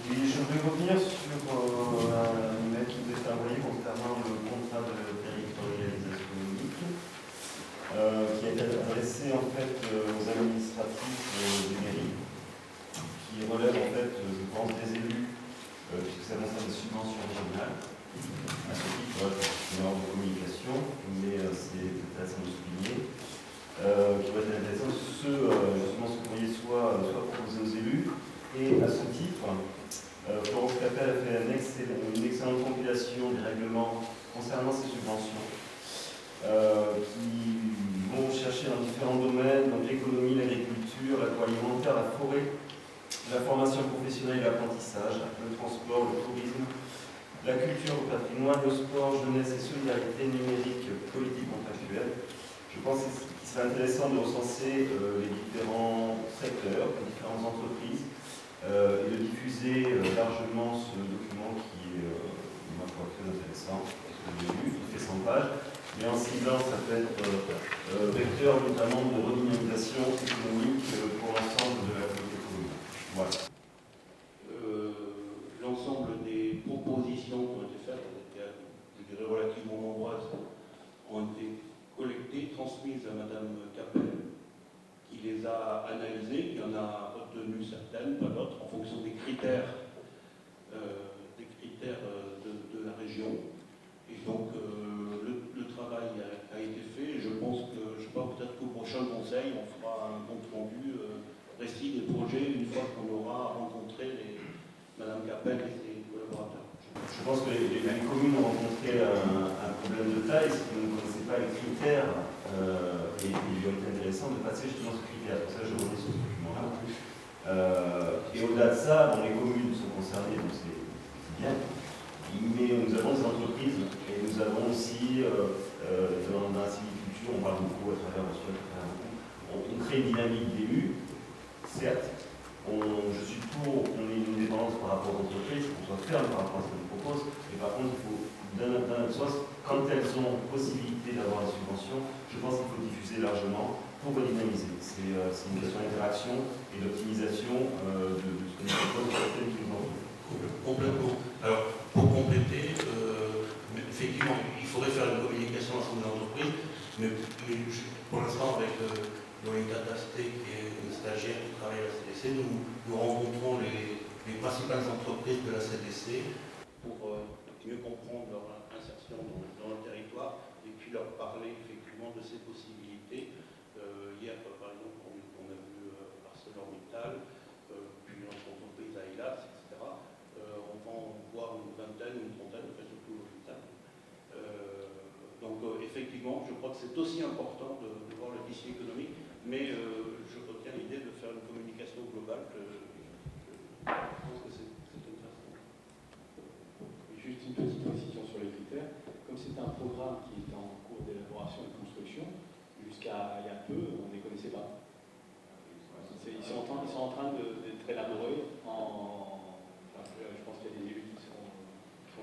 Oui, je voudrais revenir sur un email qui vous est envoyé concernant le contrat de territorialisation unique, qui est adressé en fait aux administratifs du mairie, qui relève en fait, je pense, des élus, puisque ça concerne des subventions régionales. À ce titre, c'est une ordre de communication, mais c'est intéressant de souligner, qui va être intéressant justement ce courrier soit proposé aux élus, et à ce titre, positif. Florence Capel a fait une excellente compilation des règlements concernant ces subventions qui vont chercher dans différents domaines, donc l'économie, l'agriculture, l'agroalimentaire, la forêt, la formation professionnelle et l'apprentissage, le transport, le tourisme, la culture, le patrimoine, le sport, jeunesse et solidarité numérique, politique contractuelle. Je pense qu'il serait intéressant de recenser les différents secteurs, les différentes entreprises et de diffuser largement ce document qui est, moi, je crois, très intéressant, parce que j'ai lu, il fait 100 pages. Et en ciblant, ça peut être vecteur notamment de redynamisation économique pour l'ensemble de la communauté économique. Voilà. L'ensemble des propositions qui ont été faites, je dirais relativement nombreuses, ont été collectées, transmises à Madame Capel, qui les a analysées, qui en a retenu certaines, pas d'autres, en fonction des critères de la région. Et donc, le travail a été fait. Je pense que, je sais pas, peut-être qu'au prochain conseil, on fera un compte rendu précis des projets une fois qu'on aura rencontré Madame Capel et ses collaborateurs. Je pense que les communes ont rencontré un problème de taille, c'est qu'elles ne connaissaient pas les critères et il aurait été intéressant de passer justement ce critère. Pour ça, je reviens sur ce document-là. Et au-delà de ça, bon, les communes sont concernées, donc c'est bien. Mais nous avons des entreprises et nous avons aussi, dans la sylviculture, on parle beaucoup à travers le sol, on crée une dynamique d'élus, certes. Je suis pour qu'on ait une indépendance par rapport aux entreprises, qu'on soit ferme par rapport à ce qu'on nous propose, mais par contre, il faut, d'un autre sens, quand elles ont possibilité d'avoir des subventions, je pense qu'il faut diffuser largement pour redynamiser. C'est une question d'interaction et d'optimisation de ce que nous propose de certaines qui nous en veulent. Complètement. Alors, pour compléter, effectivement, il faudrait faire une communication ensemble des entreprises, mais pour l'instant, avec Loïka Tasté, qui est une stagiaire qui travaille à la CDC, nous rencontrons les principales entreprises de la CDC pour mieux comprendre leur insertion dans le territoire et puis leur parler effectivement de ces possibilités. Hier, par exemple, on a vu ArcelorMittal, puis notre entreprise Ailas, etc. On va en voir une vingtaine, une trentaine, enfin surtout l'hôpital. Donc effectivement, je crois que c'est aussi important de voir le tissu économique, mais je retiens l'idée de faire une communication globale. Je pense que c'est une façon. Juste une petite précision sur les critères. Comme c'est un programme qui est en cours d'élaboration et de construction, jusqu'à il y a peu, on ne les connaissait pas. Ils sont en train d'être élaborés je pense qu'il y a des élus qui sont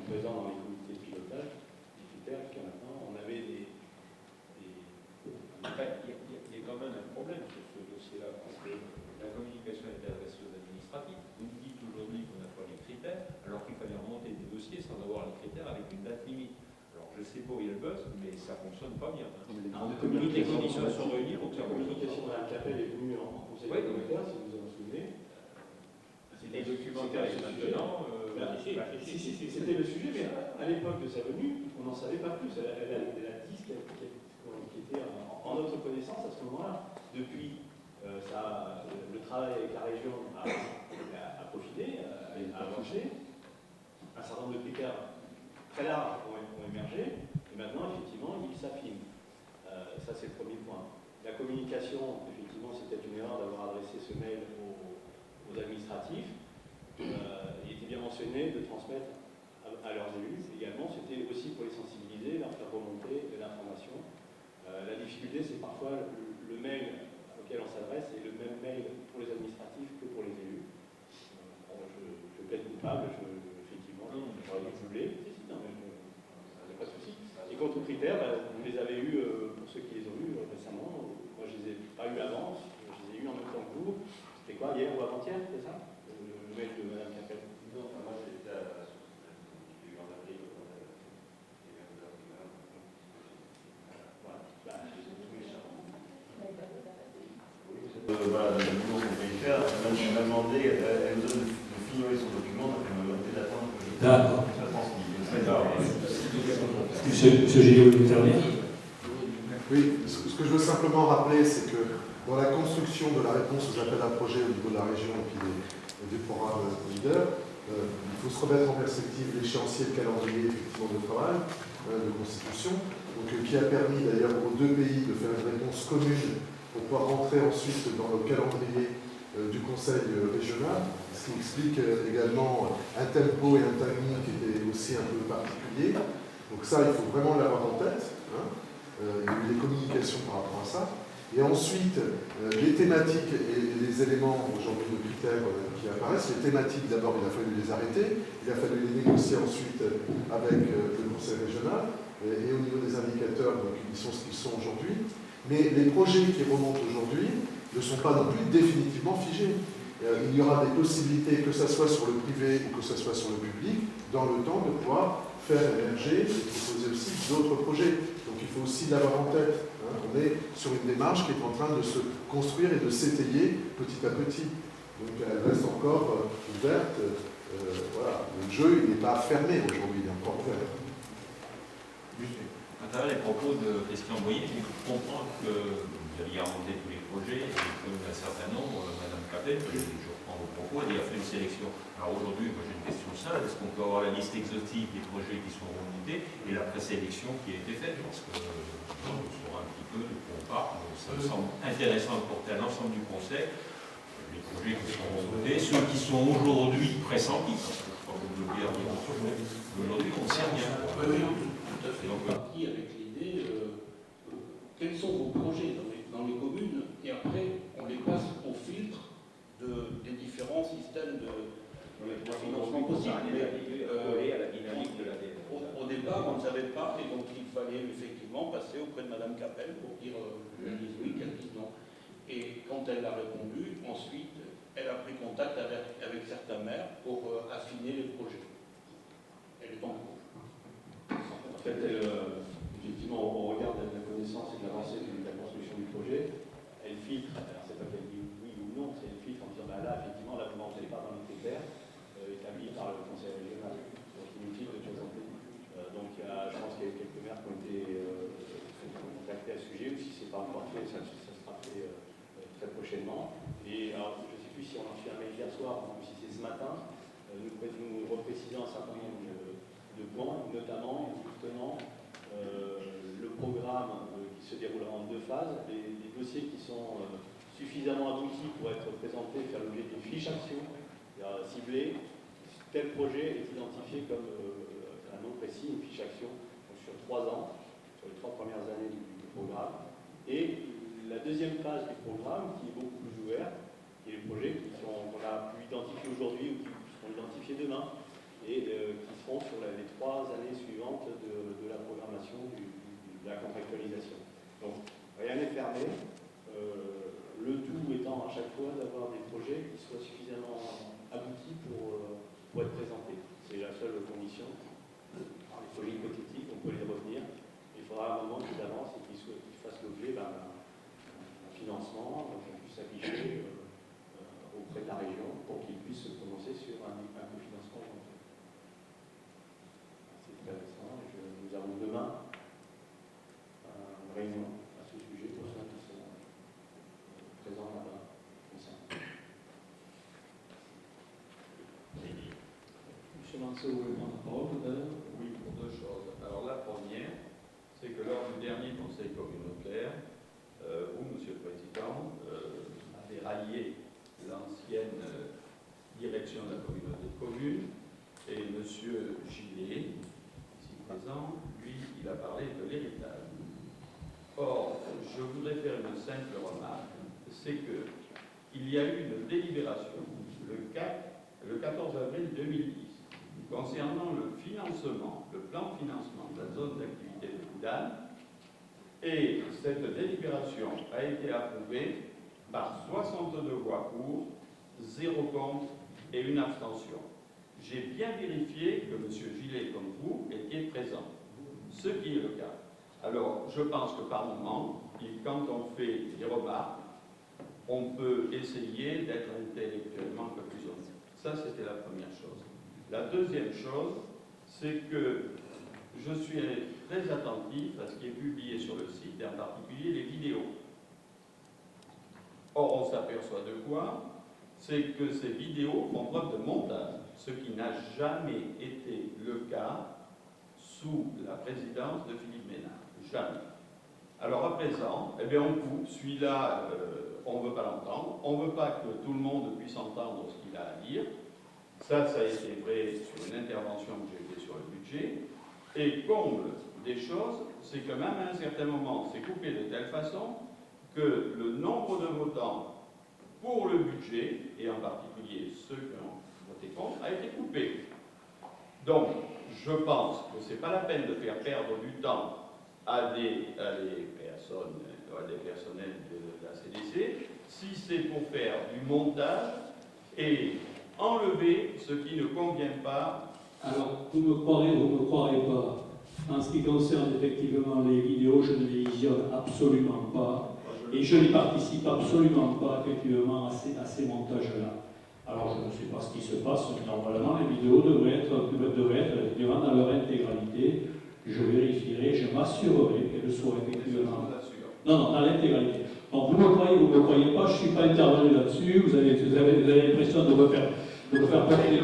présents dans les comités de pilotage des critères, jusqu'à maintenant, on avait des... Enfin, il y a quand même un problème sur ce dossier-là, parce que la communication est adressée aux administratifs. Vous me dites aujourd'hui qu'on n'a pas les critères, alors qu'il fallait remonter des dossiers sans avoir les critères avec une date limite. Alors je sais pas où il y a le buzz, mais ça ne fonctionne pas bien. Toutes les conditions sont réunies pour que ça fonctionne. La communication de la Capel est venue en conseil communautaire, si vous en souvenez. Les documents qui arrivent maintenant. C'était le sujet, mais à l'époque de sa venue, on n'en savait pas plus. Elle a dit ce qui était en notre connaissance à ce moment-là. Depuis, le travail avec la région a profité, a avancé. Un certain nombre de critères très larges ont émergé, et maintenant, effectivement, ils s'affinent. Ça, c'est le premier point. La communication, effectivement, c'était une erreur d'avoir adressé ce mail aux administratifs. Il était bien mentionné de transmettre à leurs élus également. C'était aussi pour les sensibiliser, leur faire remonter de l'information. La difficulté, c'est parfois le mail auquel on s'adresse est le même mail pour les administratifs que pour les élus. Je plaide coupable, effectivement, j'aurais dû le non, mais pas de souci. Et quant aux critères, vous les avez eus, pour ceux qui les ont eus récemment. Moi, je les ai pas eus avant, je les ai eus en même temps que vous. C'était quoi, hier ou avant-hier, c'est ça? Le mail de Mme Capel. Non, moi j'étais à la source. J'ai eu en avril. Voilà, le boulot qu'on peut y faire. Elle m'a demandé, elle nous donne de finir son document, donc elle m'a demandé d'attendre que je fasse transmis. Monsieur Géliot, vous terminez. Oui, ce que je veux simplement rappeler, c'est que dans la construction de la réponse aux appels à projets au niveau de la région et puis du programme LEADER. Il faut se remettre en perspective l'échéancier de calendrier effectivement de travail, de constitution, donc, qui a permis d'ailleurs aux deux pays de faire une réponse commune pour pouvoir rentrer ensuite dans le calendrier du Conseil régional, ce qui explique également un tempo et un timing qui étaient aussi un peu particuliers. Donc ça, il faut vraiment l'avoir en tête. Hein. Il y a eu des communications par rapport à ça. Et ensuite, les thématiques et les éléments aujourd'hui de critères qui apparaissent, les thématiques d'abord, il a fallu les arrêter, il a fallu les négocier ensuite avec le Conseil régional, et au niveau des indicateurs, donc, ils sont ce qu'ils sont aujourd'hui. Mais les projets qui remontent aujourd'hui ne sont pas non plus définitivement figés. Il y aura des possibilités, que ce soit sur le privé ou que ce soit sur le public, dans le temps de pouvoir faire émerger et proposer aussi d'autres projets. Donc il faut aussi l'avoir en tête. Hein. On est sur une démarche qui est en train de se construire et de s'étayer petit à petit. Donc elle reste encore ouverte. Voilà. Le jeu, il n'est pas fermé aujourd'hui, il est encore ouvert. À travers les propos de Christian Boyer, je comprends que vous aviez remonté tous les projets et qu'un certain nombre, Madame Capet, je reprends vos propos, elle a fait une sélection. Alors aujourd'hui, moi j'ai une question simple, est-ce qu'on peut avoir la liste exhaustive des projets qui sont remontés et la présélection qui a été faite? Parce que on saura un petit peu de quoi on parle. Ça me semble intéressant de porter à l'ensemble du Conseil les projets qui sont remontés, ceux qui sont aujourd'hui pressentis, parce que je crois que vous devez en dire aujourd'hui, on ne sait rien. Tout à fait parti avec l'idée quels sont vos projets dans les communes, et après on les passe au filtre des différents systèmes de financement possibles. Au départ, on ne savait pas, et donc il fallait effectivement passer auprès de Madame Capel pour dire qu'elle dise oui, qu'elle dise non. Et quand elle a répondu, ensuite, elle a pris contact avec certains maires pour affiner les projets. Elle est en cours. En fait, effectivement, on regarde la connaissance et l'avancée de la construction du projet. Elle filtre, alors c'est pas qu'elle dit oui ou non, c'est elle filtre en disant bah là, effectivement, là, vous ne rentrez pas dans les critères établis par le Conseil régional. Donc, inutile de présenter. Donc, je pense qu'il y a quelques maires qui ont été contactés à ce sujet, ou si ce n'est pas encore fait, ça sera fait très prochainement. Et alors, je ne sais plus si on a fait un mail hier soir, ou si c'est ce matin, nous reprécisant un certain nombre de points, notamment en tenant le programme qui se déroulera en 2 phases, les dossiers qui sont suffisamment aboutis pour être présentés, faire l'objet d'une fiche action ciblée. Tel projet est identifié comme un nom précis, une fiche action donc sur 3 ans, sur les 3 premières années du programme. Et la deuxième phase du programme, qui est beaucoup plus ouverte, qui est les projets qu'on a pu identifier aujourd'hui ou qui seront identifiés demain, et qui seront sur les 3 années suivantes de la programmation de la contractualisation. Donc, rien n'est fermé, le tout étant à chaque fois d'avoir des projets qui soient suffisamment aboutis pour être présentés. C'est la seule condition. Alors, les projets hypothétiques, on peut les retenir. Il faudra un moment qu'ils avancent et qu'ils fassent l'objet d'un financement, qu'on puisse afficher auprès de la région pour qu'ils puissent se prononcer sur un cofinancement. C'est intéressant. Nous avons demain une réunion à ce sujet pour ceux qui sont présents là-bas. Monsieur Manceau, vous voulez prendre la parole peut-être? Oui, pour 2 choses. Alors la première, c'est que lors du dernier conseil communautaire, où Monsieur le Président avait rallié l'ancienne direction de la communauté de communes, et Monsieur Gillet, ici présent, lui, il a parlé de l'héritage. Or, je voudrais faire une simple remarque, c'est qu'il y a eu une délibération le 14 avril 2010 concernant le financement, le plan de financement de la zone d'activité de Boudane, et cette délibération a été approuvée par 62 voix pour, 0 contre et 1 abstention. J'ai bien vérifié que M. Gillet, comme vous, était présent, ce qui est le cas. Alors, je pense que par moment, quand on fait des remarques, on peut essayer d'être intellectuellement un peu plus honnête. Ça, c'était la première chose. La deuxième chose, c'est que je suis très attentif à ce qui est publié sur le site, et en particulier les vidéos. Or, on s'aperçoit de quoi? C'est que ces vidéos font preuve de montage, ce qui n'a jamais été le cas sous la présidence de Philippe Ménard. Jamais. Alors à présent, eh bien on coupe, celui-là, on ne veut pas l'entendre, on ne veut pas que tout le monde puisse entendre ce qu'il a à dire. Ça a été vrai sur une intervention que j'ai faite sur le budget. Et comble des choses, c'est que même à un certain moment, c'est coupé de telle façon que le nombre de votants pour le budget, et en particulier ceux qui ont voté contre, a été coupé. Donc, je pense que ce n'est pas la peine de faire perdre du temps à des personnels de la CDC, si c'est pour faire du montage et enlever ce qui ne convient pas. Alors, vous me croirez pas. En ce qui concerne effectivement les vidéos, je ne les visionne absolument pas. Et je n'y participe absolument pas, effectivement, à ces montages-là. Alors, je ne sais pas ce qui se passe. Normalement, les vidéos devraient être effectivement dans leur intégralité. Je vérifierai, je m'assurerai qu'elles soient effectivement... Non, dans l'intégralité. Donc, vous me croyez pas, je ne suis pas intervenu là-dessus. Vous avez l'impression de me faire porter...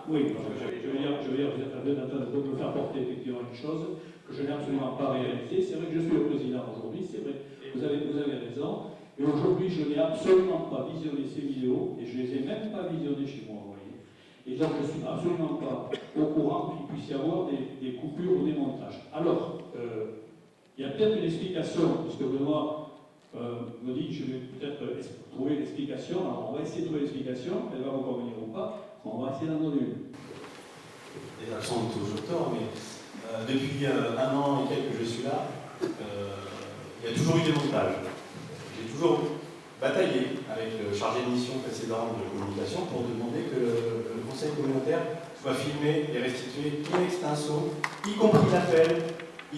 Oui, je veux dire, vous êtes en train de me faire porter effectivement une chose que je n'ai absolument pas réalisée. C'est vrai que je suis le président aujourd'hui, c'est vrai, vous avez raison. Et aujourd'hui, je n'ai absolument pas visionné ces vidéos, et je ne les ai même pas visionnées chez moi, vous voyez. Et donc, je ne suis absolument pas au courant qu'il puisse y avoir des coupures ou des montages. Alors, il y a peut-être une explication, puisque Benoît me dit que je vais peut-être trouver l'explication. Alors, on va essayer de trouver l'explication, elle va vous convenir ou pas, on va essayer d'en donner une. Les accents ont toujours tort, mais depuis 1 an et quelques que je suis là, il y a toujours eu des montages. J'ai toujours bataillé avec le chargé de mission précédent de communication pour demander que le conseil communautaire soit filmé et restitué in extenso, y compris l'appel,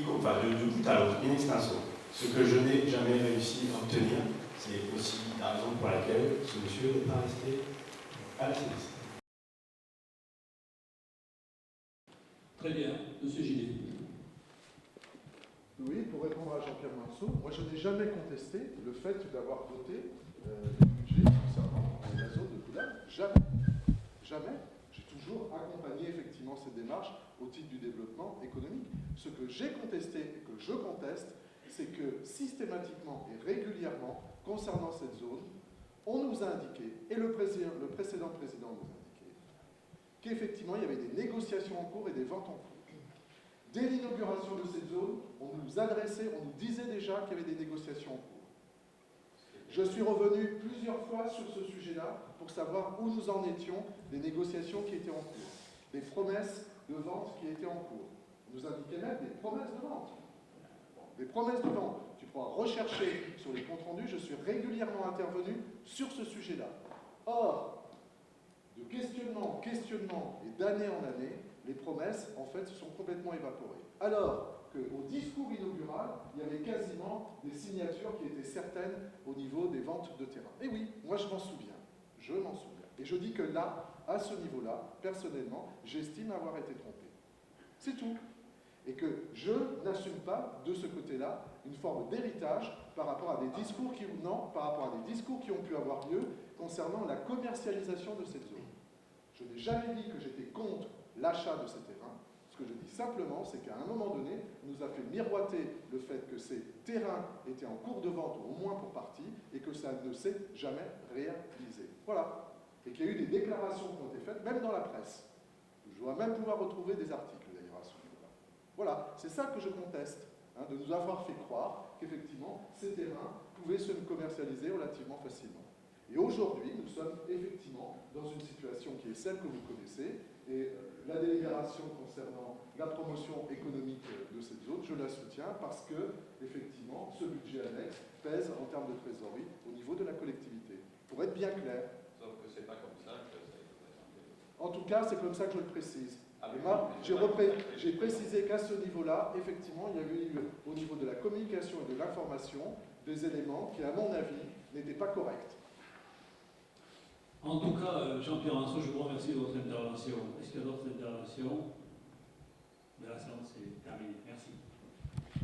enfin de bout à l'autre, in extenso. Ce que je n'ai jamais réussi à obtenir, c'est aussi la raison pour laquelle ce monsieur n'est pas resté à la CDC. Très bien, monsieur Gillet. Oui, pour répondre à Jean-Pierre Marceau, moi je n'ai jamais contesté le fait d'avoir voté le budget concernant la zone de Boulogne. Jamais. Jamais. J'ai toujours accompagné effectivement ces démarches au titre du développement économique. Ce que j'ai contesté et que je conteste, c'est que systématiquement et régulièrement, concernant cette zone, on nous a indiqué, et le précédent président nous a indiqué, qu'effectivement il y avait des négociations en cours et des ventes en cours. Dès l'inauguration de cette zone, on nous adressait, on nous disait déjà qu'il y avait des négociations en cours. Je suis revenu plusieurs fois sur ce sujet-là pour savoir où nous en étions des négociations qui étaient en cours, des promesses de vente qui étaient en cours. On nous indiquait même des promesses de vente. Des promesses de vente. Tu pourras rechercher sur les comptes rendus, je suis régulièrement intervenu sur ce sujet-là. Or, de questionnement en questionnement et d'année en année, les promesses, en fait, se sont complètement évaporées. Alors qu'au discours inaugural, il y avait quasiment des signatures qui étaient certaines au niveau des ventes de terrain. Et oui, moi je m'en souviens. Je m'en souviens. Et je dis que là, à ce niveau-là, personnellement, j'estime avoir été trompé. C'est tout. Et que je n'assume pas, de ce côté-là, une forme d'héritage par rapport à des discours qui ont pu avoir lieu concernant la commercialisation de cette zone. Je n'ai jamais dit que j'étais contre l'achat de ces terrains. Ce que je dis simplement, c'est qu'à un moment donné, on nous a fait miroiter le fait que ces terrains étaient en cours de vente, au moins pour partie, et que ça ne s'est jamais réalisé. Voilà. Et qu'il y a eu des déclarations qui ont été faites, même dans la presse. Je dois même pouvoir retrouver des articles, d'ailleurs, à ce niveau-là. Voilà, c'est ça que je conteste, hein, de nous avoir fait croire qu'effectivement, ces terrains pouvaient se commercialiser relativement facilement. Et aujourd'hui, nous sommes effectivement dans une situation qui est celle que vous connaissez, et la délibération concernant la promotion économique de cette zone, je la soutiens parce que, effectivement, ce budget annexe pèse en termes de trésorerie au niveau de la collectivité. Pour être bien clair. Sauf que c'est pas comme ça que ça a été présenté. En tout cas, c'est comme ça que je le précise. Et moi, j'ai précisé qu'à ce niveau-là, effectivement, il y avait eu, au niveau de la communication et de l'information, des éléments qui, à mon avis, n'étaient pas corrects. En tout cas, Jean-Pierre Marceau, je vous remercie de votre intervention. Est-ce qu'il y a d'autres interventions?